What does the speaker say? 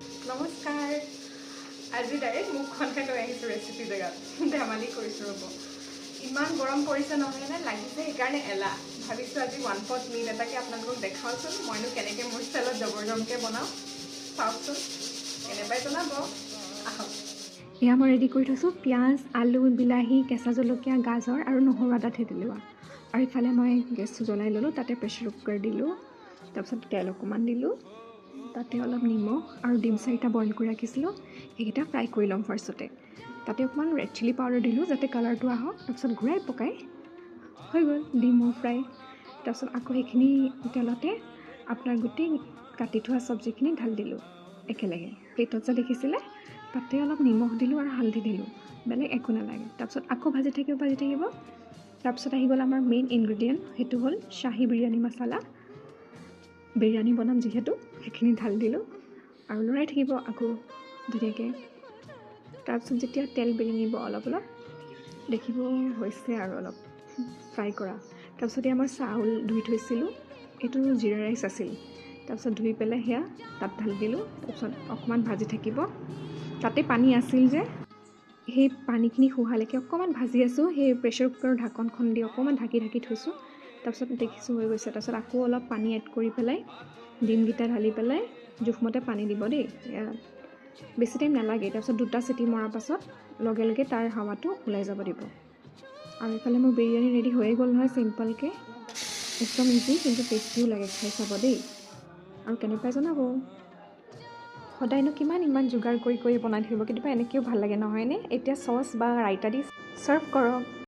নমস্কাৰ আজি ডাইৰেক্ট মুখখনহে লৈ আহিছোঁ ৰেচিপি জেগাত ধেমালি কৰিছোঁ ৰ'ব ইমান গৰম পৰিছে নহয় নে লাগিছে সেইকাৰণে এলাহ ভাবিছোঁ আজি ওৱান পট মিল এটাকে আপোনালোকক দেখাওঁচোন মইনো কেনেকৈ মোৰ ষ্টাইলত জবৰদমকৈ বনাওঁ চাওকচোন কেনেবাই জনাব আহক এয়া মই ৰেডি কৰি থৈছোঁ পিঁয়াজ আলু বিলাহী কেঁচা জলকীয়া গাজৰ আৰু নহৰু আদা থেতেলিওৱা আৰু ইফালে মই গেছটো জ্বলাই ল'লোঁ তাতে প্ৰেছাৰ কুকাৰ দিলোঁ তাৰপিছত তেল অকণমান দিলোঁ তাতে অলপ নিমখ আৰু ডিম 4টা বইল কৰি ৰাখিছিলোঁ সেইকেইটা ফ্ৰাই কৰি ল'ম ফাৰ্ষ্টতে তাতে অকণমান ৰেড চিলি পাউডাৰ দিলোঁ যাতে কালাৰটো আহক তাৰপিছত ঘূৰাই পকাই হৈ গ'ল ডিমৰ ফ্ৰাই তাৰপিছত আকৌ সেইখিনি তেলতে আপোনাৰ গোটেই কাটি থোৱা চব্জিখিনি ঢালি দিলোঁ একেলগে প্লেটত যে দেখিছিলে তাতে অলপ নিমখ দিলোঁ আৰু হালধি দিলোঁ বেলেগ একো নালাগে তাৰপিছত আকৌ ভাজি থাকিব তাৰপিছত আহি গ'ল আমাৰ মেইন ইনগ্ৰেডিয়েণ্ট সেইটো হ'ল শ্বাহী বিৰিয়ানী মছলা বিৰিয়ানী বনাম যিহেতু সেইখিনি ঢালি দিলোঁ আৰু লৰাই থাকিব আকৌ ধুনীয়াকৈ তাৰপিছত যেতিয়া তেল বিৰিঙিব অলপ দেখিব হৈছে আৰু অলপ ফ্ৰাই কৰা তাৰপিছতে আমাৰ চাউল ধুই থৈছিলোঁ এইটো জিৰা ৰাইচ আছিল তাৰপিছত ধুই পেলাই সেয়া তাত ঢালি দিলোঁ তাৰপিছত অকণমান ভাজি থাকিব তাতে পানী আছিল যে সেই পানীখিনি শুহালৈকে অকণমান ভাজি আছোঁ সেই প্ৰেছাৰ কুকাৰৰ ঢাকনখন দি অকণমান ঢাকি থৈছোঁ তাৰপিছত দেখিছোঁ হৈ গৈছে তাৰপিছত আকৌ অলপ পানী এড কৰি পেলাই ডিমকেইটা ঢালি পেলাই জোখমতে পানী দিব দেই বেছি টাইম নালাগে তাৰপিছত 2টা চিটি মৰাৰ পাছত লগে লগে তাৰ হাৱাটো ওলাই যাব দিব আৰু ইফালে মোৰ বিৰিয়ানী ৰেডি হৈয়ে গ'ল নহয় চিম্পলকৈ একদম ইজি কিন্তু টেষ্টিও লাগে খাই চাব দেই আৰু কেনেকৈ জনাব সদায়নো কিমান ইমান যোগাৰ কৰি বনাই থাকিব কেতিয়াবা এনেকৈও ভাল লাগে নহয়নে এতিয়া চচ বা ৰাইতা দি ছাৰ্ভ কৰক